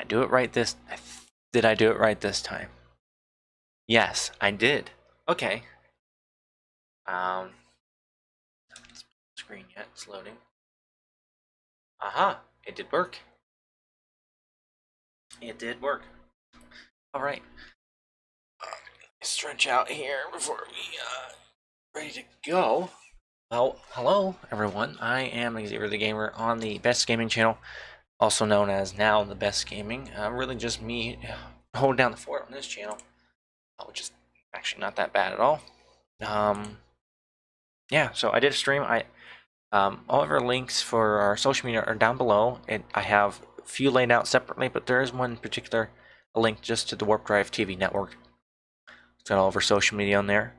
I do it right this. Did I do it right this time? Yes, I did. Okay. Screen yet? It's loading. Aha! It did work. It did work. All right. Stretch out here before we ready to go. Well, hello everyone. I am Xavier the Gamer on the Best Gaming channel, also known as now the Best Gaming. Really just me holding down the fort on this channel, which is actually not that bad at all. Yeah, so I did a stream. All of our links for our social media are down below. I have a few laid out separately, but there is one particular link just to the Warp Drive TV network. It's got all of our social media on there.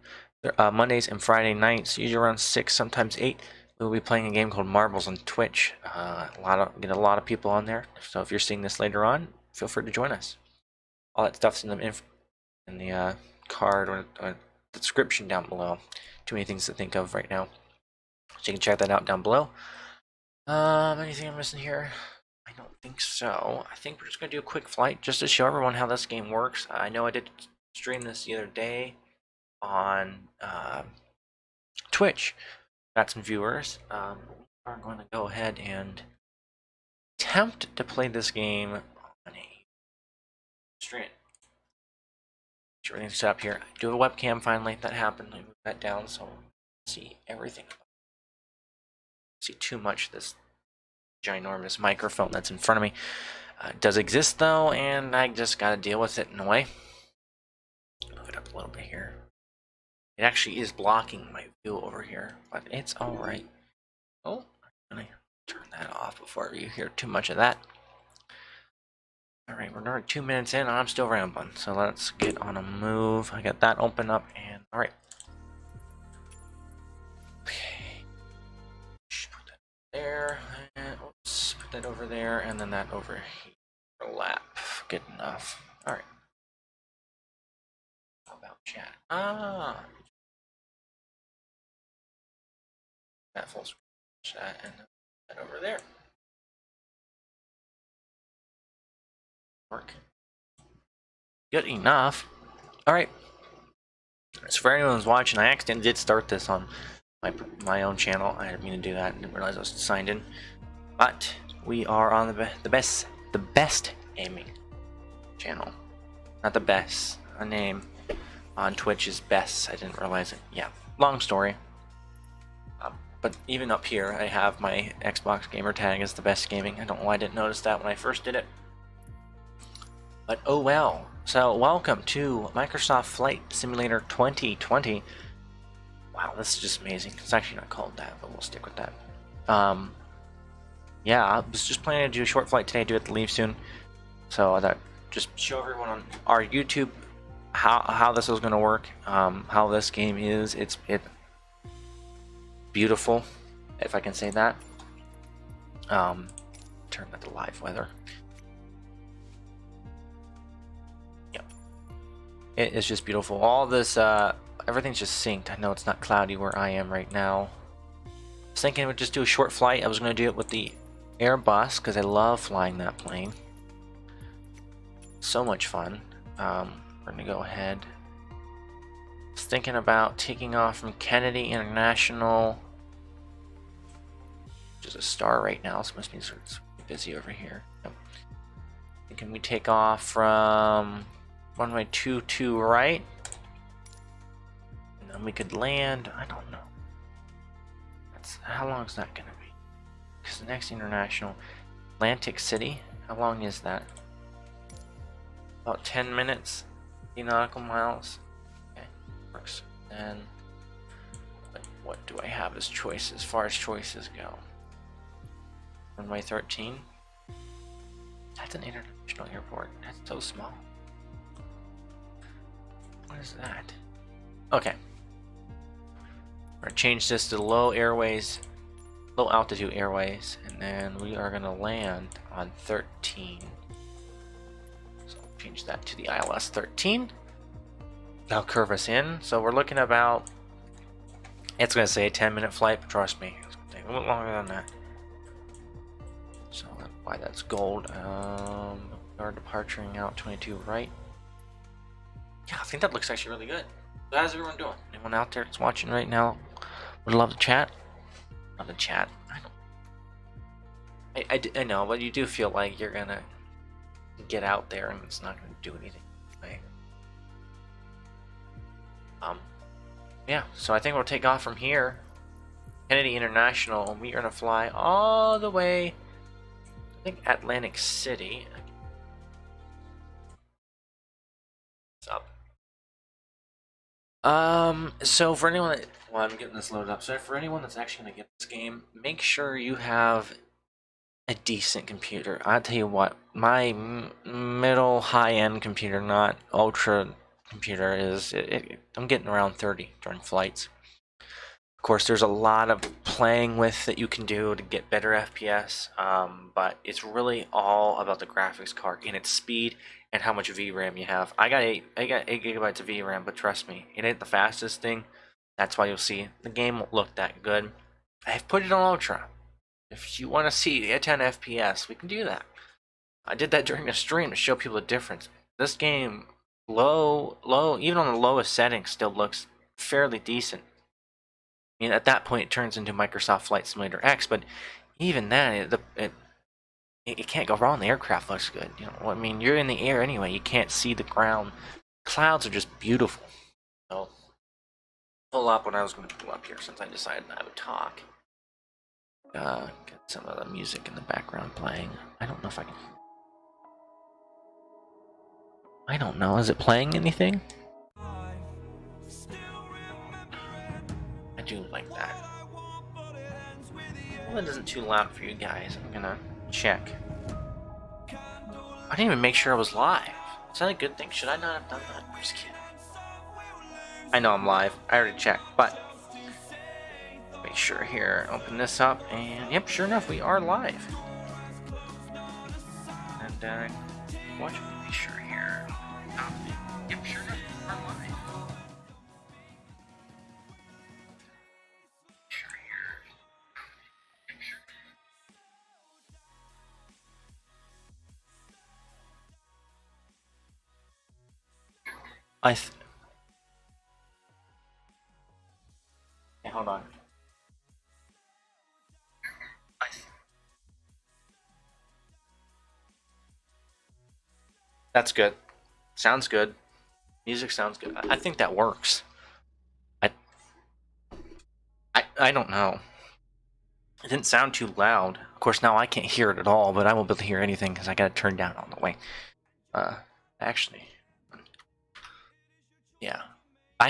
Mondays and Friday nights, usually around 6, sometimes 8, we'll be playing a game called Marbles on Twitch. Get a lot of people on there. So if you're seeing this later on, feel free to join us. All that stuff's in the card or the description down below. Too many things to think of right now. So you can check that out down below. Anything I'm missing here? I don't think so. I think we're just gonna do a quick flight just to show everyone how this game works. I know I did stream this the other day on Twitch. Got some viewers. We are going to go ahead and attempt to play this game on a stream. Everything's set up here. I do have a webcam finally. That happened. I moved that down so see everything. See too much of this ginormous microphone that's in front of me. It does exist though, and I just gotta deal with it in a way. Move it up a little bit here. It actually is blocking my view over here, but it's alright. Oh, I'm gonna turn that off before you hear too much of that. Alright, we're already 2 minutes in and I'm still rambling, so let's get on a move. I got that open up and alright. Okay. Put that there, and oops, put that over there, and then that over here. Lap. Good enough. Alright. How about chat? That full screen chat and that over there. Work. Good enough. Alright. So for anyone who's watching, I accidentally did start this on my own channel. I didn't mean to do that. I didn't realize I was signed in. But we are on the best gaming channel. Not the best. Our name on Twitch is Best. I didn't realize it. Yeah. Long story. But even up here, I have my Xbox gamer tag as the Best Gaming. I don't know why I didn't notice that when I first did it. But oh well. So welcome to Microsoft Flight Simulator 2020. Wow, this is just amazing. It's actually not called that, but we'll stick with that. Yeah, I was just planning to do a short flight today. I do have to leave soon. So I thought just show everyone on our YouTube how this was going to work, how this game is. It's beautiful, if I can say that. Turn that to live weather. Yep. It is just beautiful. All this, everything's just synced. I know it's not cloudy where I am right now. I was thinking I would just do a short flight. I was going to do it with the Airbus because I love flying that plane. So much fun. We're going to go ahead. I was thinking about taking off from Kennedy International, which is a star right now, so it must be sort of busy over here. Yep. Thinking we take off from runway 22 right, and then we could land. I don't know. How long is that going to be? Because the next international, Atlantic City. How long is that? About 10 minutes, nautical miles. Okay, works. And what do I have as choice as far as choices go? Runway 13. That's an international airport. That's so small. What is that? Okay. We're gonna change this to low altitude airways, and then we are gonna land on 13. So I'll change that to the ILS 13. That'll curve us in. So we're looking about, it's gonna say a 10-minute flight, but trust me, it's gonna take a little longer than that. So Why that's gold. Our departuring out 22 right. Yeah, I think that looks actually really good. So how's everyone doing? Anyone out there that's watching right now would love to chat? Love to chat. I know, but you do feel like you're gonna get out there and it's not gonna do anything. Right? Yeah, so I think we'll take off from here. Kennedy International, we are gonna fly all the way, I think, Atlantic City. What's up? So for anyone that, well, I'm getting this loaded up. So for anyone that's actually gonna get this game, make sure you have a decent computer. I'll tell you what, my middle high-end computer, not ultra computer, is I'm getting around 30 during flights. Of course, there's a lot of playing with that you can do to get better FPS, but it's really all about the graphics card and its speed and how much VRAM you have. I got 8 gigabytes of VRAM, but trust me, it ain't the fastest thing. That's why you'll see the game won't look that good. I've put it on ultra. If you want to see a 10 FPS, we can do that. I did that during the stream to show people the difference. This game, low, even on the lowest settings, still looks fairly decent. I mean, at that point, it turns into Microsoft Flight Simulator X, but even then, it can't go wrong. The aircraft looks good. You know, I mean, you're in the air anyway. You can't see the ground. Clouds are just beautiful. So, pull up when I was going to pull up here, since I decided I would talk. Get some of the music in the background playing. I don't know if I can. I don't know. Is it playing anything? I do like that. Well, it isn't too loud for you guys. I'm gonna check. I didn't even make sure I was live. Is that a good thing? Should I not have done that? I'm just kidding. I know I'm live. I already checked, but make sure here. Open this up, and yep, sure enough, we are live. And watch. Make sure here. Yep, sure enough, we are live. Hey, hold on. That's good. Sounds good. Music sounds good. I think that works. I don't know. It didn't sound too loud. Of course, now I can't hear it at all, but I won't be able to hear anything because I got it turned down all the way. Actually, yeah. I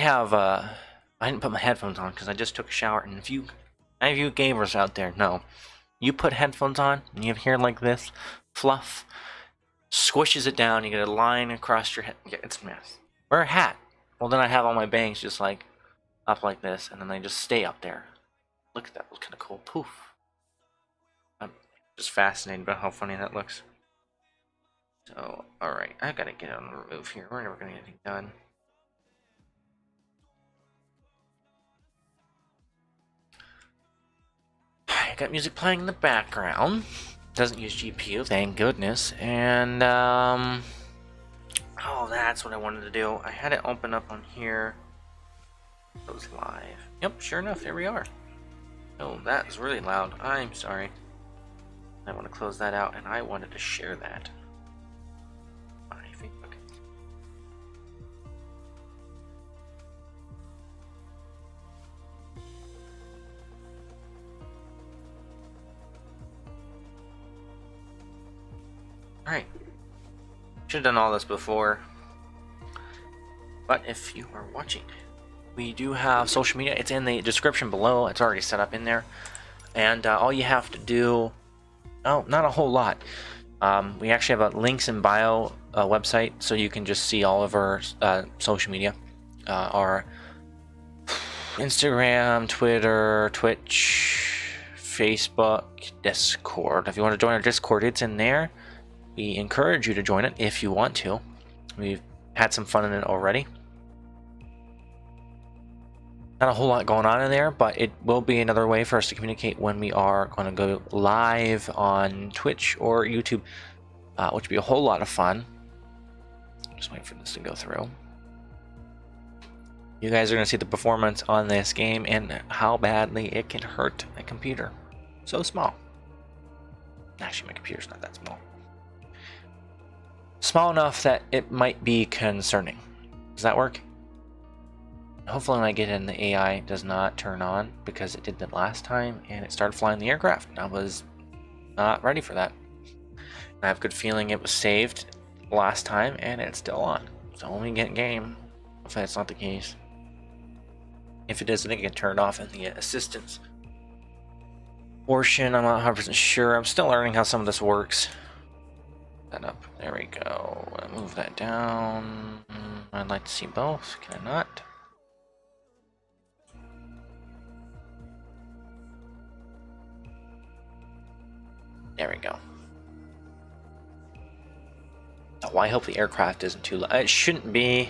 didn't put my headphones on because I just took a shower, and if you, any of you gamers out there know, you put headphones on and you have hair like this, fluff, squishes it down, you get a line across your head. Yeah, it's a mess. Wear a hat. Well, then I have all my bangs just like up like this, and then they just stay up there. Look at that. It was kind of cool. Poof. I'm just fascinated by how funny that looks. So, alright. I gotta get on the remove here. We're never gonna get anything done. I got music playing in the background. Doesn't use GPU, thank goodness. And, oh, that's what I wanted to do. I had it open up on here. It was live. Yep, sure enough, here we are. Oh, that is really loud. I'm sorry. I want to close that out, and I wanted to share that on my Facebook. Alright. Should have done all this before. But if you are watching, we do have social media. It's in the description below. It's already set up in there. And all you have to do... Oh, not a whole lot. We actually have a links in bio website, so you can just see all of our social media. Our Instagram, Twitter, Twitch, Facebook, Discord. If you want to join our Discord, it's in there. We encourage you to join it if you want to. We've had some fun in it already. Not a whole lot going on in there, but it will be another way for us to communicate when we are going to go live on Twitch or YouTube, which would be a whole lot of fun. Just wait for this to go through. You guys are going to see the performance on this game and how badly it can hurt a computer. So small. Actually, my computer's not that small. Small enough that it might be concerning. Does that work? Hopefully when I get in, the AI does not turn on, because it did that last time and it started flying the aircraft. I was not ready for that. I have a good feeling it was saved last time and it's still on. So when we get game, hopefully that's not the case. If it is, I think it can turn off in the assistance portion. I'm not 100% sure. I'm still learning how some of this works. That up. There we go. Move that down. I'd like to see both. Can I not? There we go. Oh, I hope the aircraft isn't too loud. It shouldn't be.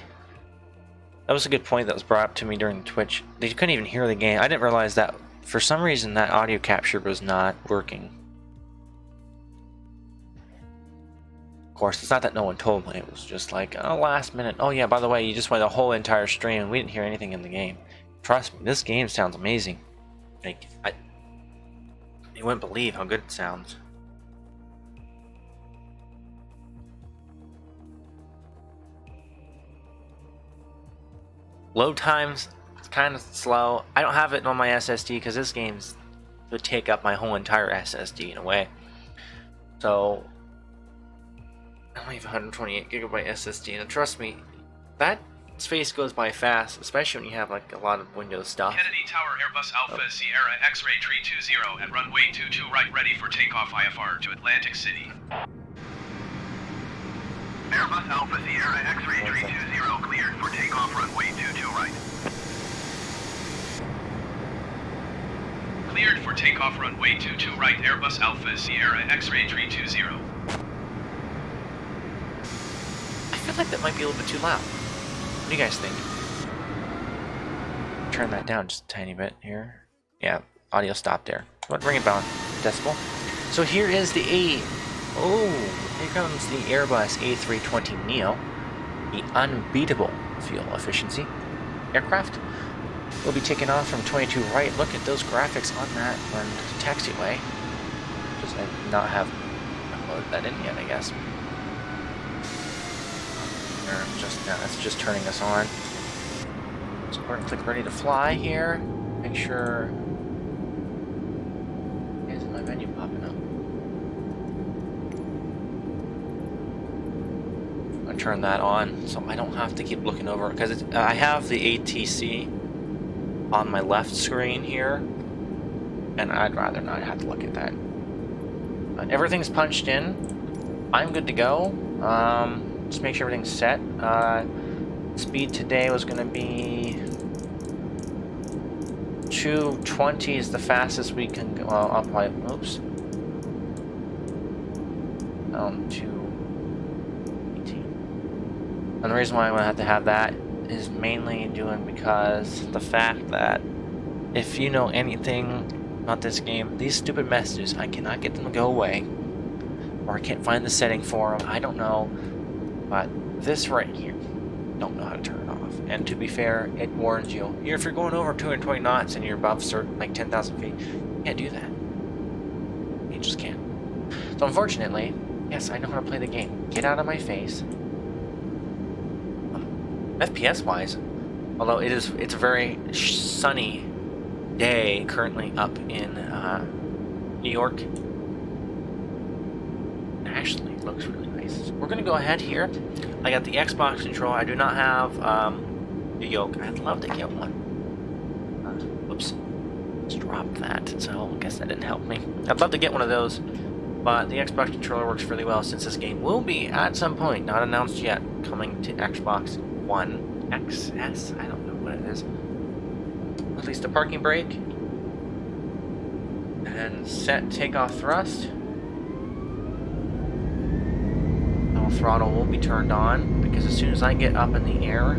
That was a good point that was brought up to me during Twitch. They couldn't even hear the game. I didn't realize that for some reason that audio capture was not working. Of course, it's not that no one told me. It was just like, oh, last minute. Oh yeah, by the way, you just went the whole entire stream and we didn't hear anything in the game. Trust me, this game sounds amazing. Like, you wouldn't believe how good it sounds. Load times, it's kind of slow. I don't have it on my SSD because this game would take up my whole entire SSD in a way. So I only have 128 gigabyte SSD, and trust me, that space goes by fast, especially when you have like a lot of Windows stuff. Kennedy Tower Airbus Alpha Sierra X-Ray Tree 20 at runway 22 right, ready for takeoff IFR to Atlantic City. Airbus Alpha Sierra X-Ray Tree 20 cleared for takeoff runway 22 right. Cleared for takeoff runway 22 right, Airbus Alpha Sierra X-Ray Tree 20. I feel like that might be a little bit too loud. What do you guys think? Turn that down just a tiny bit here. Yeah, audio stopped there. Let's bring it down decibel. So here is the here comes the Airbus A320neo, the unbeatable fuel efficiency aircraft. Will be taking off from 22 right. Look at those graphics on that taxiway. Just I did not have uploaded that in yet, I guess. That's just turning us on. So we're gonna click ready to fly here. Make sure. Is my menu popping up? I'm gonna turn that on so I don't have to keep looking over, because I have the ATC on my left screen here, and I'd rather not have to look at that. But everything's punched in. I'm good to go. Just make sure everything's set. Speed today was going to be 220 is the fastest we can go. I'll probably, oops. 218. And the reason why I'm going to have that is mainly because the fact that if you know anything about this game, these stupid messages, I cannot get them to go away, or I can't find the setting for them. I don't know. But this right here, don't know how to turn it off. And to be fair, it warns you. If you're going over 220 knots and you're above certain, like 10,000 feet, you can't do that. You just can't. So unfortunately, yes, I know how to play the game. Get out of my face. FPS-wise, although it's a very sunny day currently up in New York. It actually looks really nice. We're gonna go ahead here. I got the Xbox controller. I do not have the yoke. I'd love to get one. Whoops, just dropped that. So I guess that didn't help me. I'd love to get one of those, but the Xbox controller works really well, since this game will be at some point, not announced yet, coming to Xbox One XS. I don't know what it is. At least a parking brake. And set takeoff thrust. Throttle will be turned on, because as soon as I get up in the air,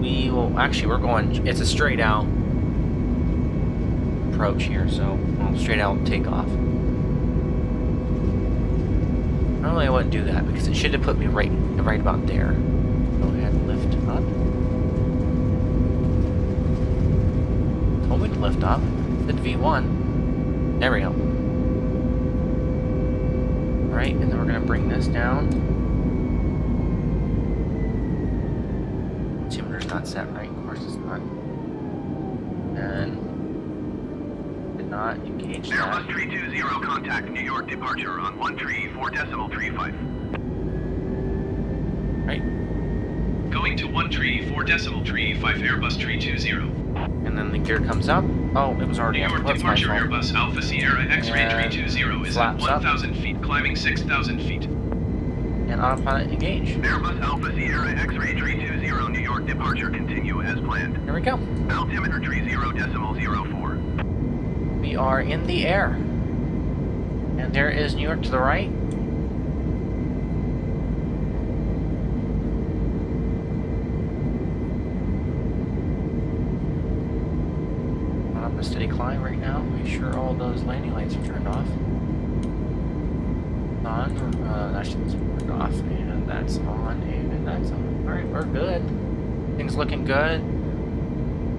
we will actually, we're going, it's a straight out approach here, so we'll straight out takeoff. Normally I wouldn't do that because it should have put me right about there. Go ahead and lift up. Told me to lift up. Did V1. There we go. Alright, and then we're gonna bring this down. Altimeter's not set right, of course it's not. And did not engage that. Airbus 320, contact New York departure on 134.35. Right. Going to 134.35 Airbus 320. And then the gear comes up. Oh, it was already New up. York That's my departure fault. Airbus Alpha Sierra X-ray And 320 is at flaps up. 1,000 feet, climbing 6,000 feet. And autopilot engage. Airbus Alpha Sierra X-ray 320 New York departure continue as planned. Here we go. Altimeter 30.04. We are in the air. And there is New York to the right. On a steady climb right now. Make sure all those landing lights are turned off. On. Actually, that's turned off. And that's on. And that's on. Alright, we're good. Things looking good.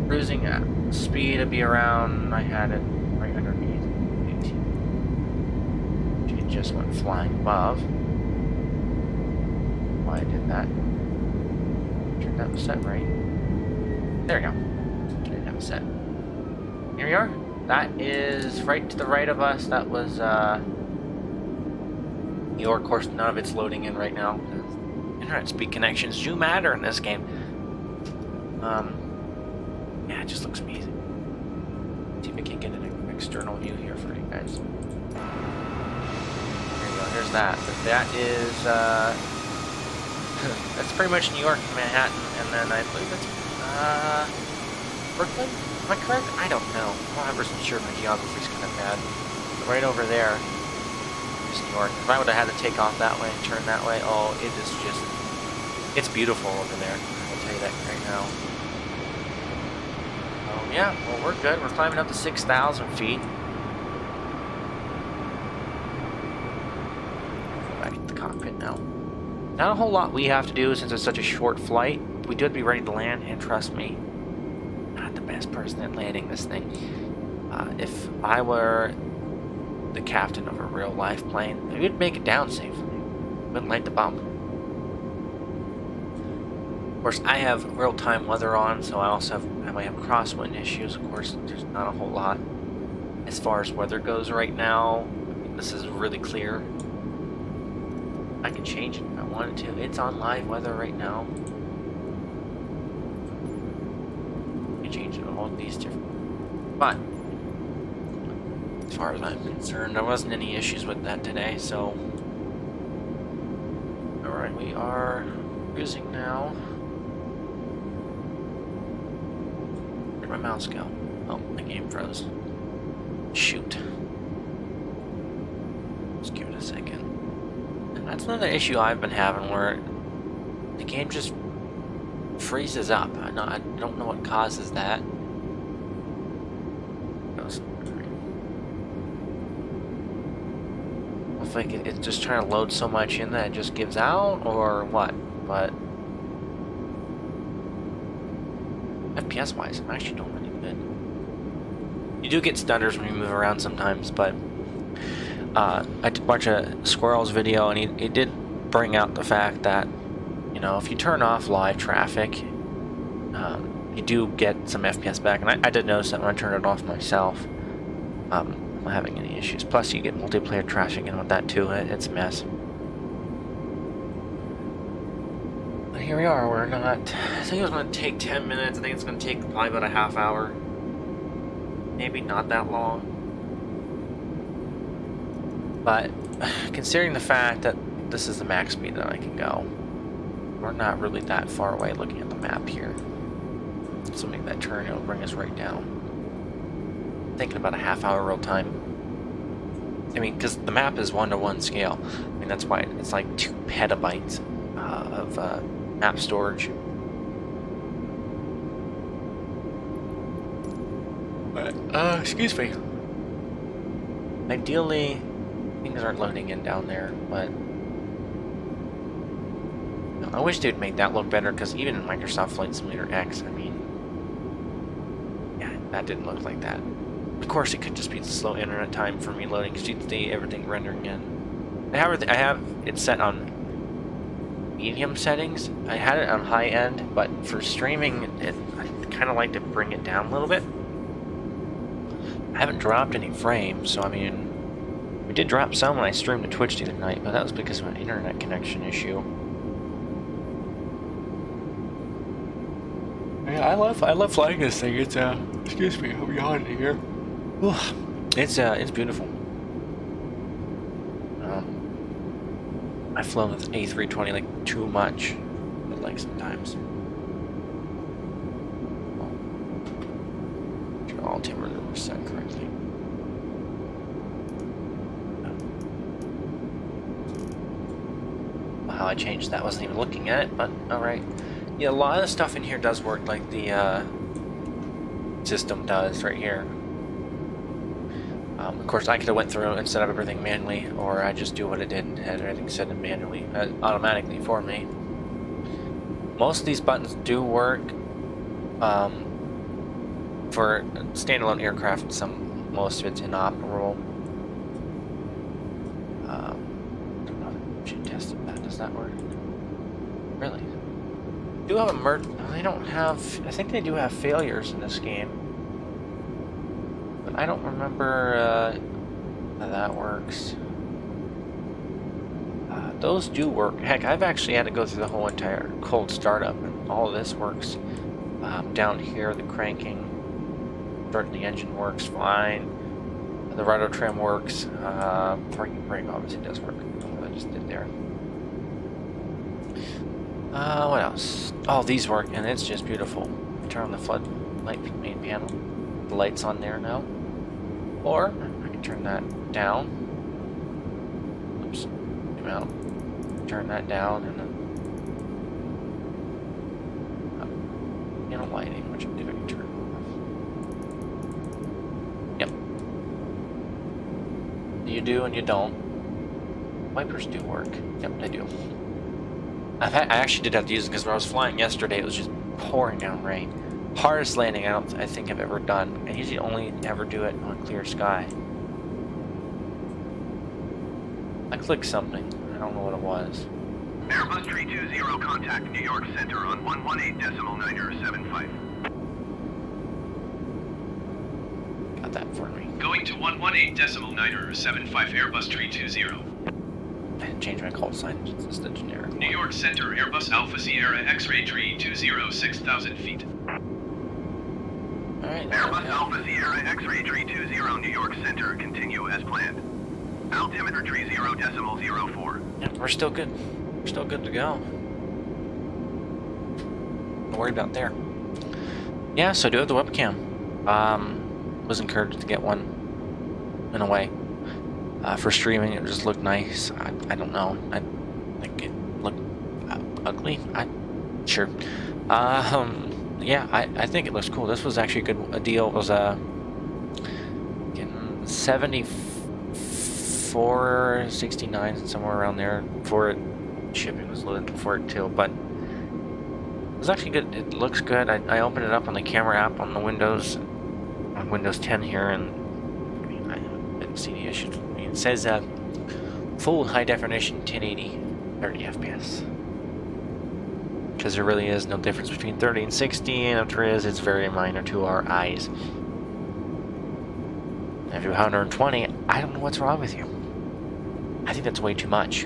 Cruising at speed to be around, I had it right underneath 18. She just went flying above. Why I did that. Turned that was set right. There we go. Didn't have it set. Here we are. That is right to the right of us. That was New York. Of course, none of it's loading in right now. Internet speed connections do matter in this game. Yeah, it just looks amazing. See if I can get an external view here for you guys. There you go, here's that. But that is, that's pretty much New York, Manhattan, and then I believe that's, Brooklyn? Am I correct? I don't know. I'm not 100% sure, my geography's kind of bad. But right over there is New York. If I would have had to take off that way and turn that way, oh, it is just, it's beautiful over there. I'll tell you that right now. Yeah, well, we're good. We're climbing up to 6,000 feet. Go back to the cockpit now. Not a whole lot we have to do since it's such a short flight. We do have to be ready to land, and trust me, not the best person at landing this thing. If I were the captain of a real-life plane, we would make it down safely. Wouldn't like the bump. Of course, I have real-time weather on, so I also have I have crosswind issues. Of course, there's not a whole lot as far as weather goes right now. This is really clear. I can change it if I wanted to. It's on live weather right now. I can change it all these different. But as far as I'm concerned, there wasn't any issues with that today. So, all right, we are cruising now. My mouse go? Oh, the game froze. Shoot. Just give it a second. And that's another issue I've been having where the game just freezes up. I don't know what causes that. If like it's just trying to load so much in that it just gives out, or what? But FPS wise, I'm actually doing really good. You do get stutters when you move around sometimes, but I did watch a Squirrel's video, and he did bring out the fact that, you know, if you turn off live traffic, you do get some FPS back, and I did notice that when I turned it off myself. I'm not having any issues. Plus, you get multiplayer traffic in with that too. It's a mess. Here we are, we're not, I think it was going to take 10 minutes, I think it's going to take probably about a half hour, maybe not that long, but considering the fact that this is the max speed that I can go, we're not really that far away looking at the map here, so make that turn, it'll bring us right down. I'm thinking about a half hour real time. I mean, because the map is 1-to-1 scale, I mean that's why it's like 2 petabytes of map storage. But, excuse me. Ideally, things aren't loading in down there, but I wish they'd make that look better, because even in Microsoft Flight Simulator X, I mean, yeah, that didn't look like that. Of course, it could just be the slow internet time for me loading, because you'd see everything rendering in. I have it set on medium settings. I had it on high end, but for streaming, I kind of like to bring it down a little bit. I haven't dropped any frames, so I mean, we did drop some when I streamed to Twitch the other night, but that was because of an internet connection issue. Yeah, I love flying this thing. It's excuse me, I'm yawning here. It's beautiful. I've flown with A320 like too much, but like sometimes. Sure, all timbers are set correctly. Wow, I changed that. Wasn't even looking at it, but all right. Yeah, a lot of the stuff in here does work like the system does right here. Of course, I could have went through and set up everything manually, or I just do what it did and had everything set up manually, automatically for me. Most of these buttons do work for standalone aircraft. Most of it's inoperable. I don't know if you tested that. Does that work? Really? Do have they don't have. I think they do have failures in this game. I don't remember how that works. Those do work. Heck, I've actually had to go through the whole entire cold startup, and all of this works. Down here, the cranking, starting the engine works fine. The rotor trim works. Parking brake obviously does work. What I just did there. What else? Oh, these work, and it's just beautiful. Turn on the floodlight main panel. The light's on there now. Or I can turn that down. Oops, zoom out. Turn that down, and then lighting, which I believe I can turn off. Yep. You do and you don't. Wipers do work. Yep, they do. I actually did have to use it because when I was flying yesterday, it was just pouring down rain. Hardest landing I think I've ever done. I usually only ever do it on clear sky. I clicked something. I don't know what it was. Airbus 320, contact New York Center on 118.975. Got that for me. Going to 118.975 Airbus 320. I had to change my call sign. It's the generic New York Center, Airbus Alpha Sierra X-ray 320, 6,000 feet. Alright. Airbus Alpha Sierra X-ray 320, New York Center, continue as planned. Altimeter 30.04. Yep, we're still good. We're still good to go. Don't worry about there. Yeah, so I do have the webcam. Was encouraged to get one in a way. For streaming, it just looked nice. I don't know. I think it looked ugly. Sure. Yeah, I think it looks cool. This was actually a deal. It was getting 74.69 somewhere around there for it. Shipping was a little before it too, but it was actually good. It looks good. I opened it up on the camera app on the Windows 10 here, and I mean, I didn't see any issues. I mean, it says full high definition 1080 30 FPS. Because there really is no difference between 30 and 60, and if there is, it's very minor to our eyes. And if you're 120, I don't know what's wrong with you. I think that's way too much.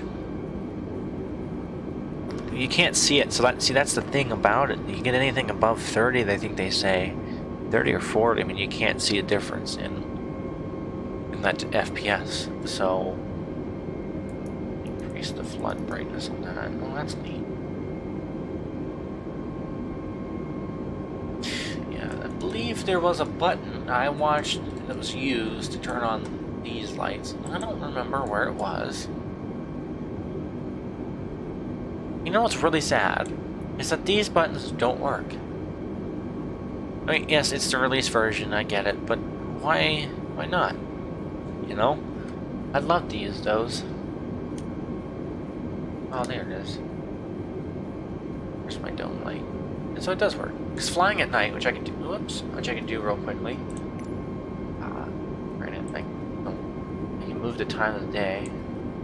You can't see it, so that's the thing about it. You get anything above 30, they say 30 or 40. I mean, you can't see a difference in that FPS. So increase the flood brightness on that. Oh, that's neat. I believe there was a button I watched that was used to turn on these lights. I don't remember where it was. You know what's really sad? Is that these buttons don't work. I mean, yes, it's the release version, I get it, but why not? You know? I'd love to use those. Oh, there it is. Where's my dome light? And so it does work. Because flying at night, which I can do, which I can do real quickly. Right in, I can move the time of the day.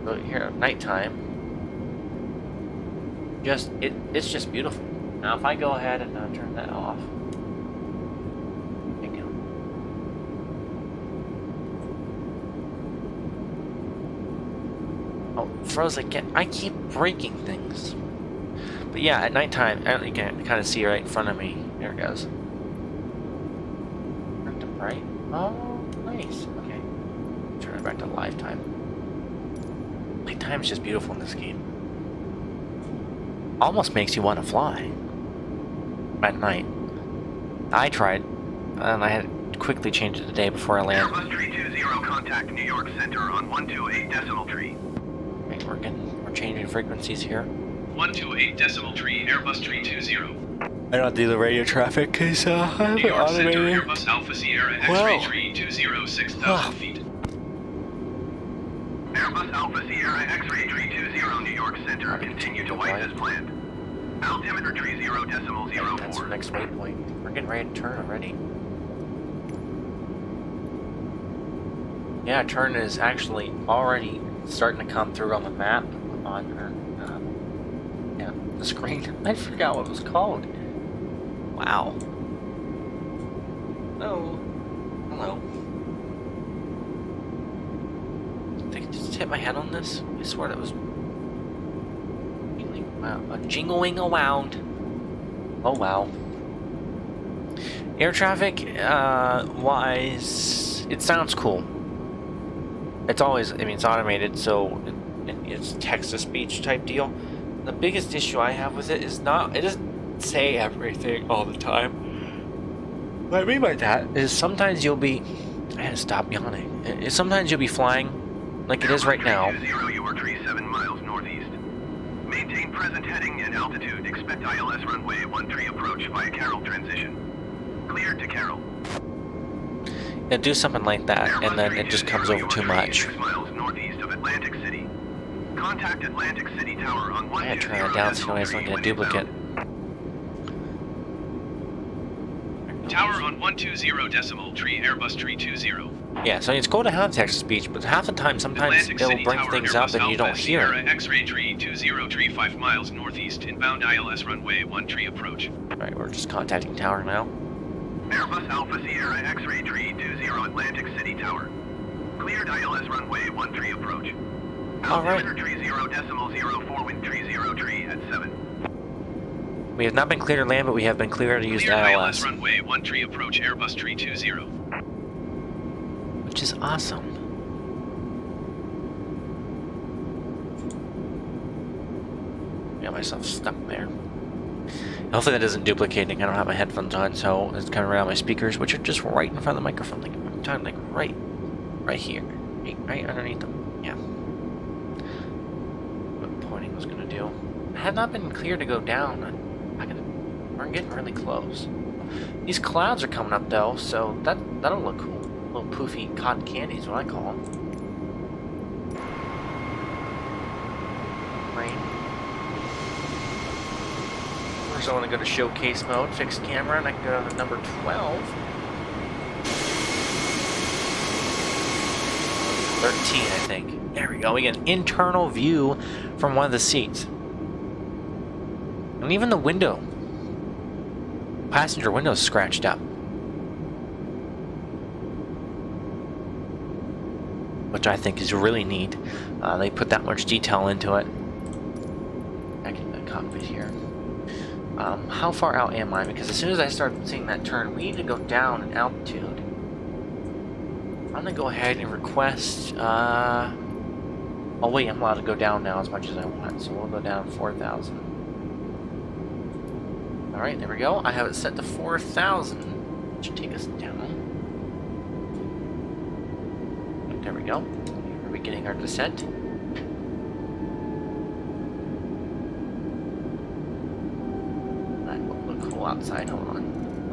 But here at nighttime, it's just beautiful. Now, if I go ahead and turn that off, there you go. Oh, froze again. I keep breaking things. But yeah, at nighttime, you can kind of see right in front of me. There it goes. Turn to bright. Oh, nice. Okay. Turn it back to live time. Nighttime is just beautiful in this game. Almost makes you want to fly at night. I tried, and I had to quickly change it the day before I land. Airbus 320, contact New York Center on 128 decimal tree. Right, we're changing frequencies here. 128 decimal tree, Airbus 320. I don't do the radio traffic because I have New it York Center, automated. Airbus Alpha Sierra Wow. X-ray 320, 6,000 feet. Airbus Alpha Sierra X-ray 320, New York Center, continue to white as planned. Altimeter 30 decimal That's our 04. next waypoint. We're getting ready to turn already. Yeah, turn is actually already starting to come through on the map on the screen. I forgot what it was called. Wow. Hello. Hello. I think I just hit my head on this. I swear that was jingling around. Oh wow. Air traffic wise, it sounds cool. It's always, I mean, it's automated, so it's text-to-speech type deal. The biggest issue I have with it is it doesn't say everything all the time. What I mean by that is sometimes you'll be, I had to stop yawning. Sometimes you'll be flying like it is right now. 320, you are 7 miles northeast. Maintain present heading and altitude. Expect ILS runway 13 approach via Carroll transition. Cleared to Carroll. It'll do something like that, and then it just comes over too much. 6 miles northeast of Atlantic City. Contact Atlantic City Tower on 120. I had to turn that down so I don't get a duplicate. Tower on 120 decimal tree, Airbus 320. Yeah, so it's cool to have text-to-speech, but half the time, sometimes Atlantic they'll City bring Tower, things Airbus up and you don't Alpha hear Sierra it. X-ray 320, 5 miles northeast, inbound ILS runway 13 approach. Alright, we're just contacting tower now. Airbus Alpha Sierra X-ray 320 Atlantic City Tower. Cleared ILS runway 13 approach. Alright. Altimeter 30 decimal 04, wind 30 at 7. We have not been cleared to land, but we have been cleared to use the Cleared ILS ILS, runway 13 approach, Airbus 320. which is awesome. Got myself stuck there. Hopefully that isn't duplicating. I don't have my headphones on, so it's coming around my speakers, which are just right in front of the microphone. Like I'm talking like right here, right underneath them. Yeah. What pointing was gonna do? I have not been cleared to go down. We're getting really close. These clouds are coming up though, so that'll look cool. Little poofy cotton candy is what I call them. Rain. First I want to go to showcase mode, fixed camera, and I can go to number 12. 13, I think. There we go. We get an internal view from one of the seats. And even the window. Passenger window is scratched up. Which I think is really neat. They put that much detail into it. Back in the cockpit here. How far out am I? Because as soon as I start seeing that turn, we need to go down in altitude. I'm gonna go ahead and request. Oh wait, I'm allowed to go down now as much as I want, so we'll go down 4,000. All right, there we go. I have it set to 4,000. Should take us down. There we go. We're beginning our descent. That will look cool outside. Hold on.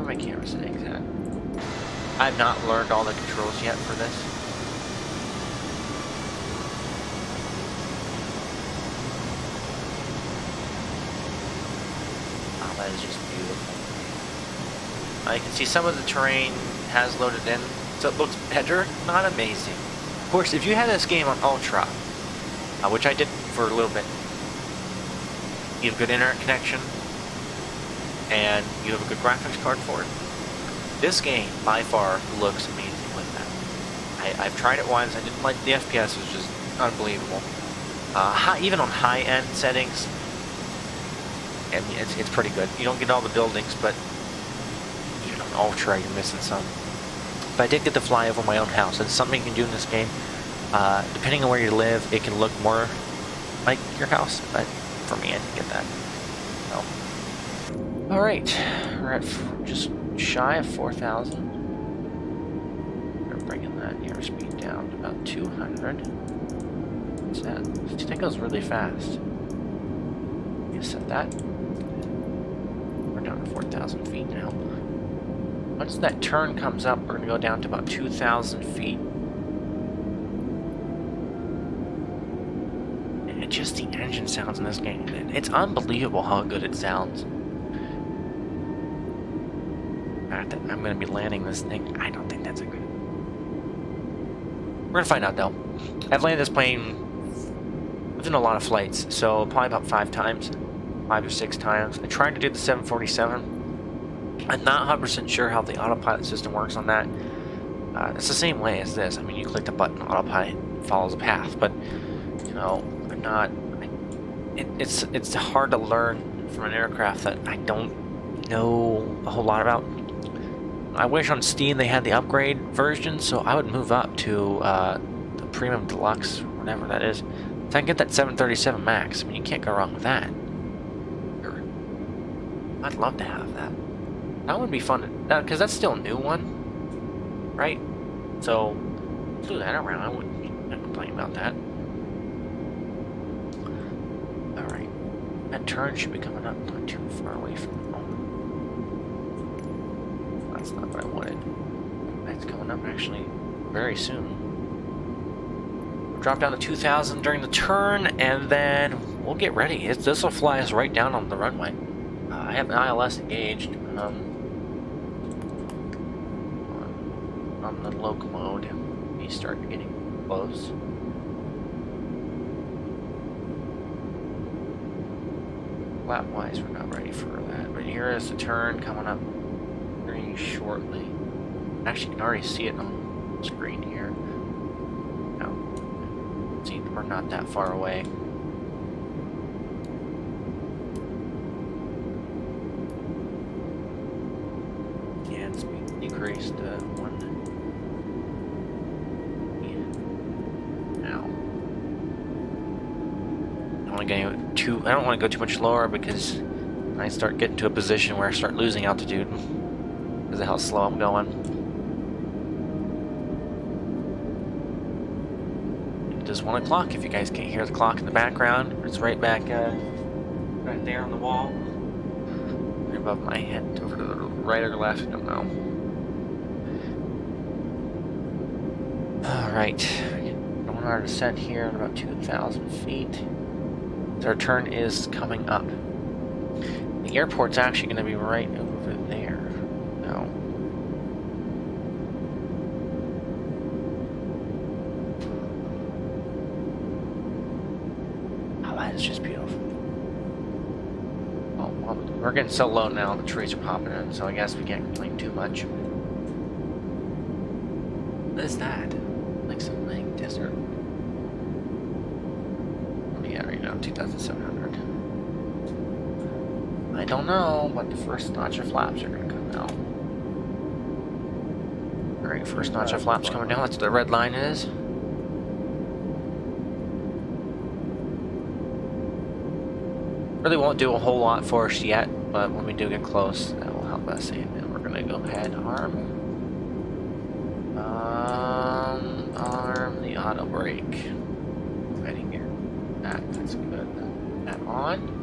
my camera settings at? I've not learned all the controls yet for this. Oh, that is just beautiful. You can see some of the terrain has loaded in, so it looks better, not amazing. Of course, if you had this game on Ultra, which I did for a little bit, you have good internet connection, and you have a good graphics card for it. This game, by far, looks amazing with that. I've tried it once. I didn't like the FPS; it was just unbelievable. Even on high-end settings, I mean, it's pretty good. You don't get all the buildings, but even on Ultra, you're missing some. But I did get to fly over my own house. It's something you can do in this game. Depending on where you live, it can look more like your house, but for me, I didn't get that. So. Alright, we're at just shy of 4,000. We're bringing that airspeed down to about 200. What's that? That goes really fast. You set that. We're down to 4,000 feet now. Once that turn comes up, we're going to go down to about 2,000 feet. And just the engine sounds in this game. It's unbelievable how good it sounds. I'm going to be landing this thing. I don't think that's a good... We're going to find out, though. I've landed this plane within a lot of flights, so probably about 5 times. 5 or 6 times. I tried to do the 747. I'm not 100% sure how the autopilot system works on that. It's the same way as this. I mean, you click the button, autopilot follows a path, but, you know, I'm not... It's hard to learn from an aircraft that I don't know a whole lot about. I wish on Steam they had the upgrade version, so I would move up to the Premium Deluxe, whatever that is. So I can get that 737 MAX. I mean, you can't go wrong with that. I'd love to have that. That would be fun, because that's still a new one, right? So, flew that around. I wouldn't complain about that. Alright. That turn should be coming up not too far away from home. That's not what I wanted. That's coming up actually very soon. We'll drop down to 2,000 during the turn, and then we'll get ready. This will fly us right down on the runway. I have an ILS engaged on the local mode. He's starting getting close. Lap-wise, we're not ready for that. But here is the turn coming up very shortly. Actually, you can already see it on the screen here. No. See, we're not that far away. Yeah, speed decreased to 1. I don't want to go too much lower because I start getting to a position where I start losing altitude because of how slow I'm going. It is 1 o'clock. If you guys can't hear the clock in the background, it's right back right there on the wall, right above my head, over to the right or left. I don't know. All right, going on our descent here at about 2,000 feet. Our turn is coming up. The airport's actually going to be right over there. No. Oh, that is just beautiful. Oh, well, we're getting so low now, the trees are popping in, so I guess we can't complain too much. What is that? Like some like desert. 2,700. I don't know, but the first notch of flaps are going to come out. Alright, first notch of flaps coming down. That's what the red line is. Really won't do a whole lot for us yet, but when we do get close, that will help us. And then we're going to go ahead and arm the auto brake. Heading here. That's good. That on.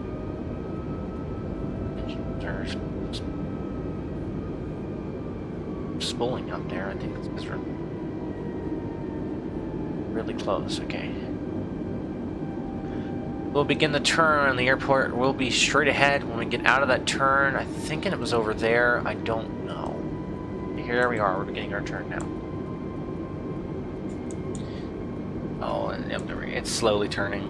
spooling up there. I think it's because we're really close. Okay. We'll begin the turn. The airport will be straight ahead when we get out of that turn. I'm thinking it was over there. I don't know. Here we are. We're beginning our turn now. Oh, and it's slowly turning.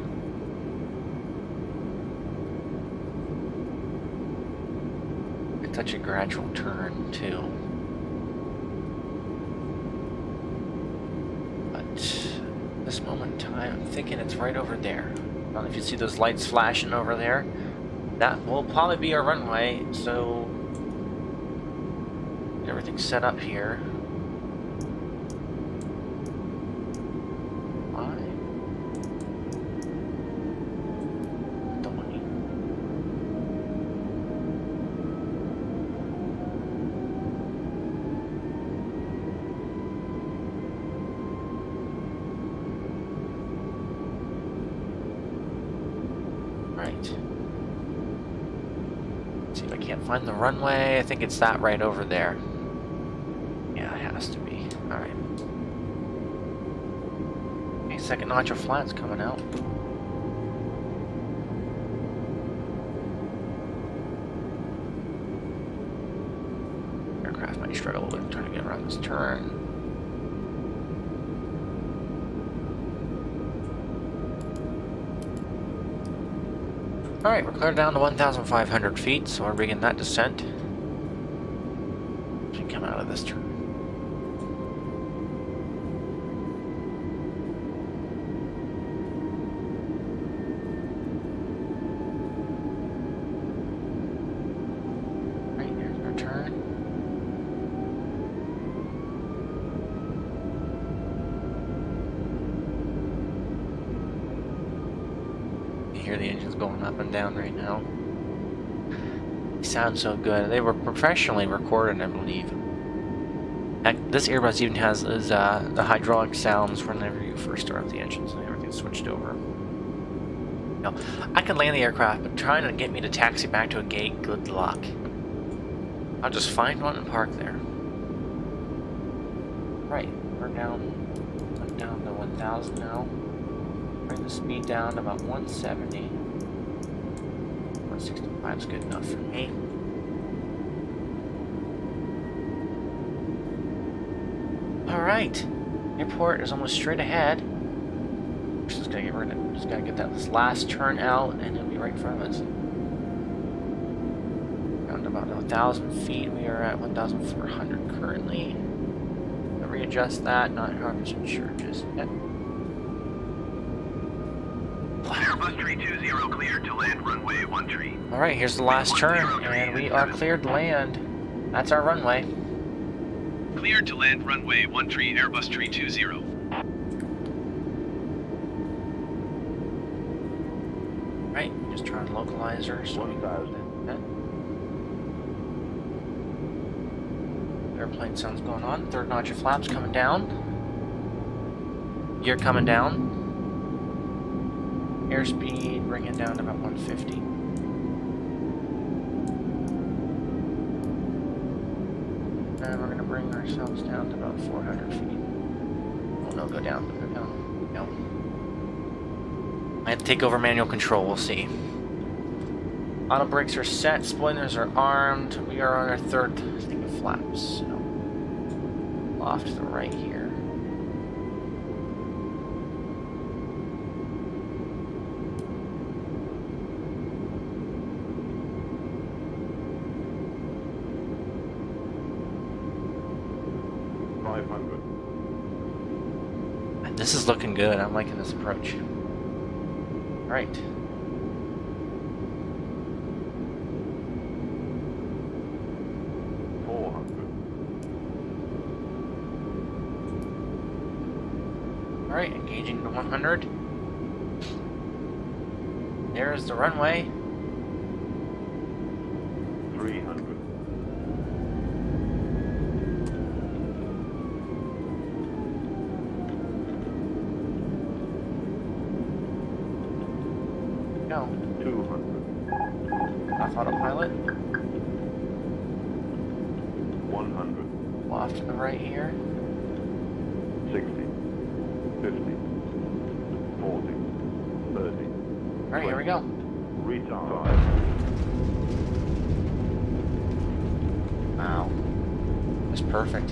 It's such a gradual turn, too. But at this moment in time, I'm thinking it's right over there. I don't know if you see those lights flashing over there. That will probably be our runway, so everything's set up here. Find the runway. I think it's that right over there. Yeah, it has to be. Alright. Okay, second notch of flats coming out. Aircraft might struggle a little bit trying to get around this turn. Alright, we're clear down to 1,500 feet, so we're beginning that descent. As we come out of this turn. Right, here's our turn. You hear the engines going up and down right now. They sound so good. They were professionally recorded, I believe. Heck, this Airbus even has the hydraulic sounds whenever you first start up the engines, and everything's switched over. Now, I can land the aircraft, but trying to get me to taxi back to a gate, good luck. I'll just find one and park there. Right, we're down to 1,000 now. Bring the speed down to about 170. 165 is good enough for me. Alright. Airport is almost straight ahead. Just gotta get this last turn out and it'll be right in front of us. Around about 1,000 feet, we are at 1,400 currently. I'll readjust that, not 100% sure just yet. Airbus tree 20 cleared to land runway 13. Alright, here's the last turn, and we are cleared to land. That's our runway. Cleared to land runway 13, Airbus tree 20. Right, just trying to localize her. So airplane sounds going on. Third notch of flaps coming down. Gear coming down. Airspeed, bring it down to about 150. And we're going to bring ourselves down to about 400 feet. Oh no, go down, go down, no. I have to take over manual control, we'll see. Auto brakes are set, spoilers are armed. We are on our third thing of flaps, so off to the right here. This is looking good. I'm liking this approach. Right. Alright, engaging to 100. There's the runway. 300. No. 200. Off autopilot. 100. Pull off to the right here. 60, 50, 40, 30. All right, here we go. Retard. Wow. That's perfect.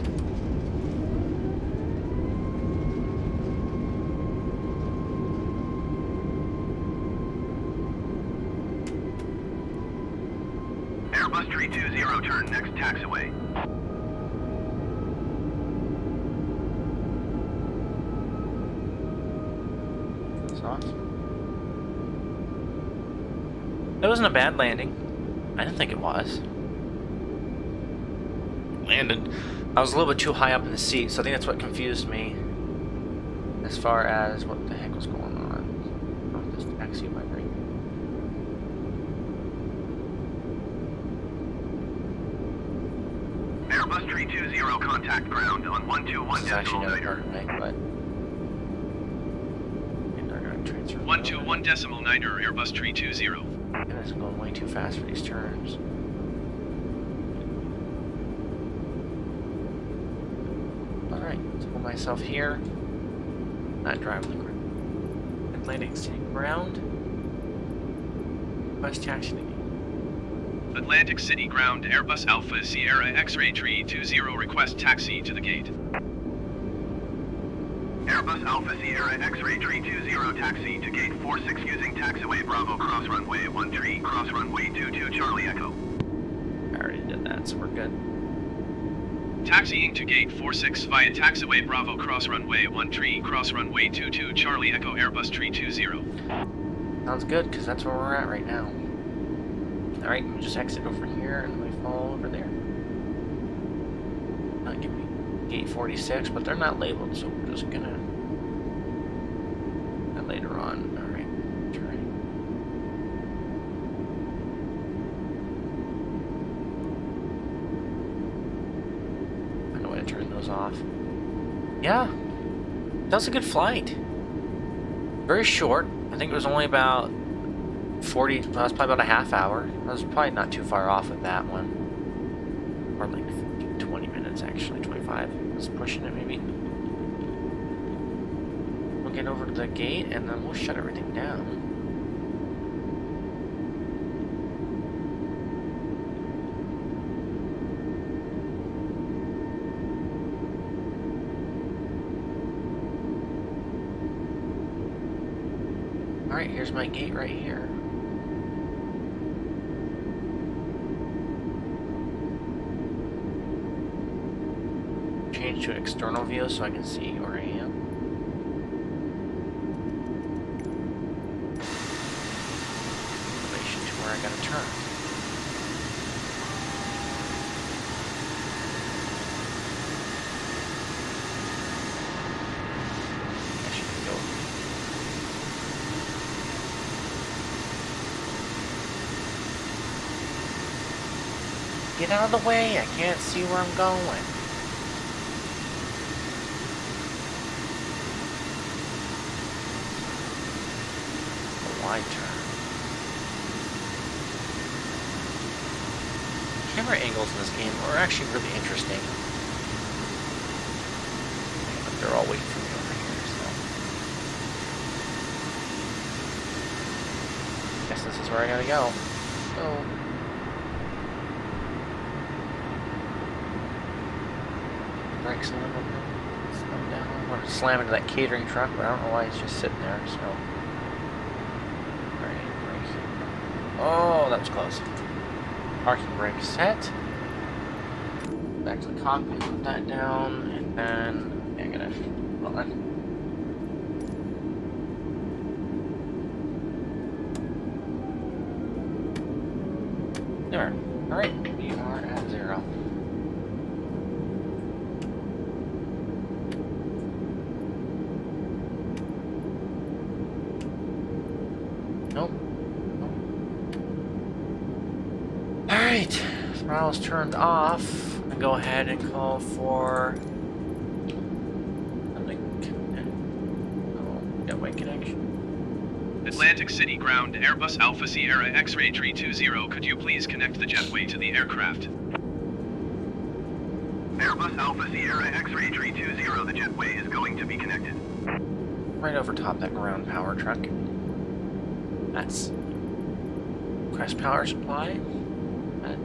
Airbus 320, turn next taxiway. Sauce. That wasn't a bad landing. I didn't think it was. Landed. I was a little bit too high up in the seat, so I think that's what confused me as far as what the heck was going on. Oh, this taxi might bring. Airbus 320, contact ground on 121 This is actually decimal never niner. hurt me, but. And they're going to transfer. 121 decimal niner, Airbus 320. And it's going way too fast for these turns. Alright, let's put myself here. Not driving the ground. Atlantic City ground. West taxi. Atlantic City ground, Airbus Alpha Sierra X-Ray 320, request taxi to the gate. Airbus Alpha Sierra X-Ray 320, taxi to gate 46 using taxiway Bravo cross runway 13, cross runway 22 Charlie Echo. I already did that, so we're good. Taxiing to gate 46 via taxiway Bravo cross runway 13, cross runway 22 Charlie Echo Airbus 320. Sounds good, because that's where we're at right now. Alright, we just exit over here and we fall over there. Not give me gate 46, but they're not labeled, so we're just gonna. That later on. Alright, turn. I know how to turn those off. Yeah, that was a good flight. Very short. I think it was only about 40, well, that's probably about a half hour. I was probably not too far off with that one. Or like 15, 20 minutes actually, 25. I was pushing it maybe. We'll get over to the gate and then we'll shut everything down. Alright, here's my gate right here. Change to an external view so I can see where I am. In relation to where I gotta turn. I should go. Get out of the way, I can't see where I'm going. Wide turn. Camera angles in this game are actually really interesting. But they're all waiting for me over here, so. Guess this is where I gotta go. So. Brakes a little bit. Slow down. I'm gonna slam into that catering truck, but I don't know why he's just sitting there, so. Oh, that was close. Parking brake set. Back to the cockpit, put that down, and then I'm gonna run. There. Alright, we are at 0. Nope. Alright, throttle's turned off. I'm gonna go ahead and call for getaway connection. Atlantic City ground, Airbus Alpha Sierra X-Ray 320, could you please connect the jetway to the aircraft? Airbus Alpha Sierra X-Ray Tree 20, the jetway is going to be connected. Right over top that ground power truck. That's Crest Power Supply.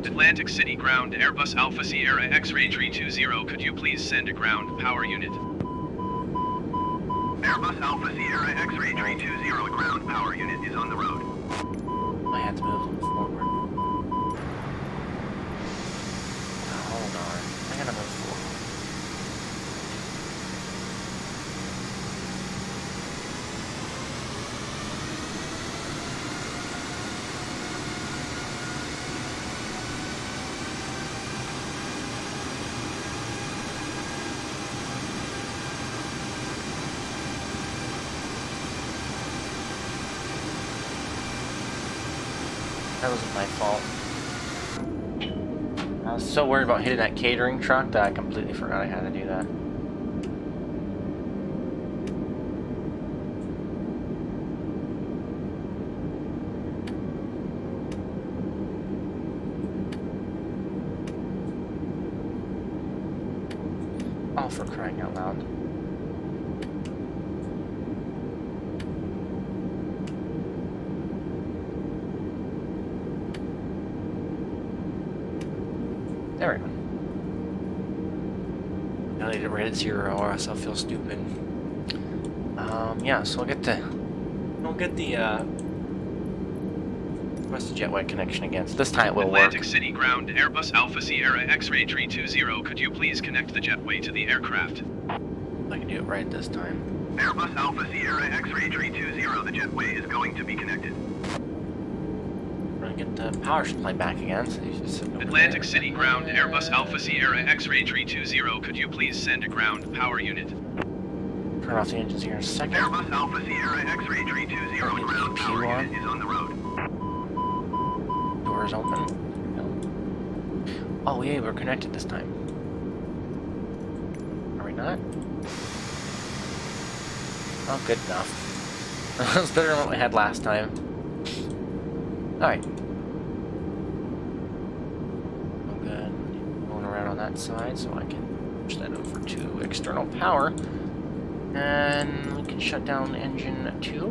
Atlantic City ground, Airbus Alpha Sierra X-Ray Tree 20, could you please send a ground power unit? Airbus Alpha Sierra X-Ray Tree 20, ground power unit is on the road. I have to move them forward. Hold on. I gotta move forward. That wasn't my fault. I was so worried about hitting that catering truck that I completely forgot I had to do that. Oh, for crying out loud. There we go. Now I need to rate it 0 or else I'll feel stupid. Yeah, so we'll get the what's the jetway connection again? So this time it will Atlantic work. City ground, Airbus Alpha Sierra X-Ray Tree 20, could you please connect the jetway to the aircraft? I can do it right this time. Airbus Alpha Sierra X-Ray Tree 20, the jetway is going to be connected. We're gonna get the power supply back again. So you just sit over Atlantic there. City ground, Airbus Alpha Sierra X-Ray Tree 20, could you please send a ground power unit? Turn off the engines here in a second. Airbus Alpha Sierra X-Ray Tree 20, ground power unit is on the road. Doors open. Oh yeah, we're connected this time. Are we not? Oh, good enough. That's better than what we had last time. Alright. Oh, good. Going around on that side so I can push that over to external power. And we can shut down engine 2.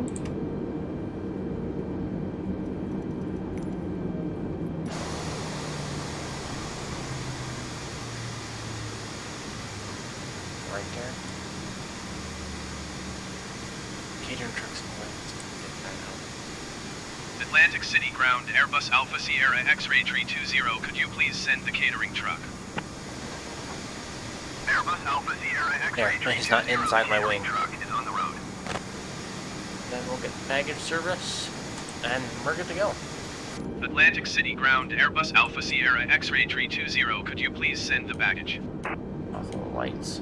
Right there. Catering trucks and lights. Get that out. Atlantic City ground, Airbus Alpha Sierra X-Ray Tree 20, could you please send the catering truck? Airbus Alpha Sierra X-Ray There, Tree he's not 20, inside my catering wing. truck is on the road. Then we'll get baggage service, and we're good to go. Atlantic City ground, Airbus Alpha Sierra X-Ray Tree 20, could you please send the baggage? Off the lights.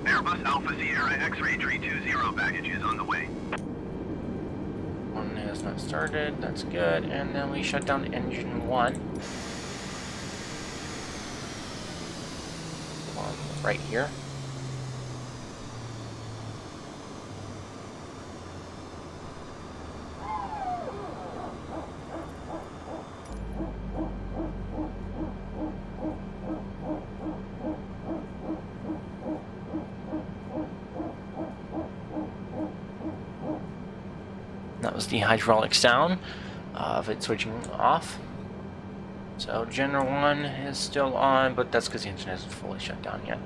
Airbus Alpha Sierra X-Ray Tree 20, baggage is on the way. One has not started, that's good. And then we shut down engine 1. One right here. That was the hydraulic sound of it switching off. So General 1 is still on, but that's because the engine hasn't fully shut down yet.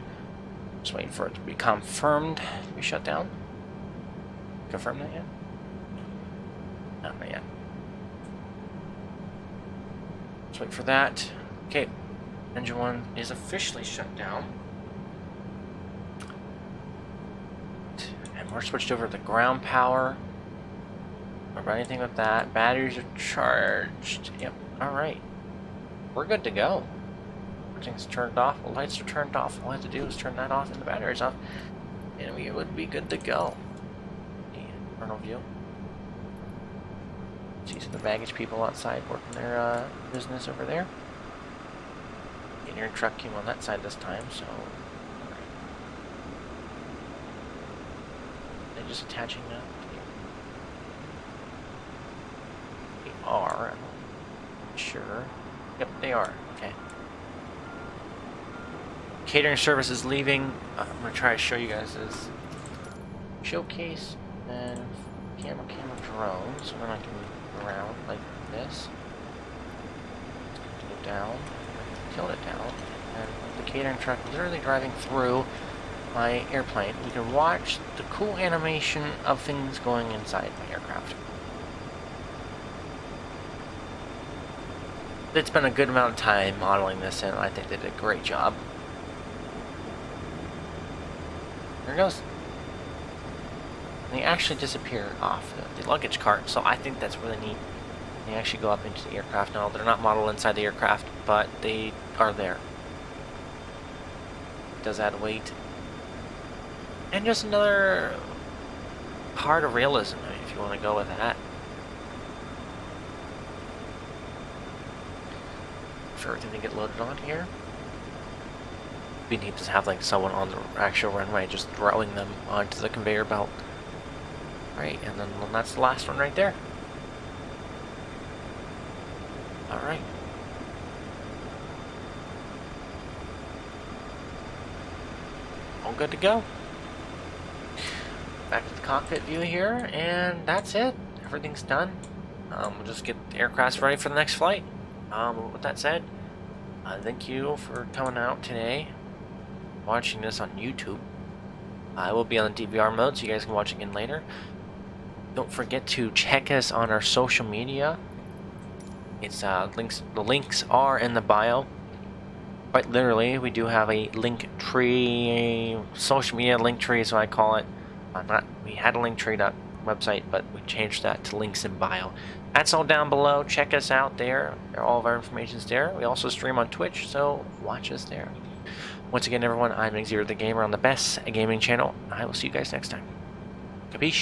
Just waiting for it to be confirmed to be shut down. Confirm that yet? No, not yet. Let's wait for that. Okay, engine 1 is officially shut down. And we're switched over to the ground power. Don't run anything with that. Batteries are charged. Yep, alright. We're good to go. Everything's turned off. The lights are turned off. All I have to do is turn that off and the batteries off. And we would be good to go. Internal view. See some of the baggage people outside working their business over there. The iron truck came on that side this time, so... They're just attaching that. They are. I'm sure. Yep, they are. Okay. catering service is leaving. I'm gonna try to show you guys this showcase and camera drone, so we're not gonna move around like this. Go down, tilt it down, and the catering truck literally driving through my airplane. You can watch the cool animation of things going inside my aircraft. It's been a good amount of time modeling this, and I think they did a great job. There it goes. They actually disappear off the luggage cart, so I think that's really neat. They actually go up into the aircraft. Now, they're not modeled inside the aircraft, but they are there. It does add weight. And just another part of realism, I mean, if you want to go with that. For everything to get loaded on here. We need to have like someone on the actual runway just throwing them onto the conveyor belt. Right, and then that's the last one right there. Alright. All good to go. Back to the cockpit view here, and that's it. Everything's done. We'll just get the aircraft ready for the next flight. With that said, thank you for coming out today, watching this on YouTube. I will be on the DVR mode, so you guys can watch again later. Don't forget to check us on our social media. It's links. The links are in the bio. Quite literally, we do have a link tree, social media link tree, is what I call it. We had a link tree website, but we changed that to links in bio. That's all down below. Check us out there. All of our information's there. We also stream on Twitch, so watch us there. Once again, everyone, I'm Xavier the Gamer on the best gaming channel. I will see you guys next time. Capiche?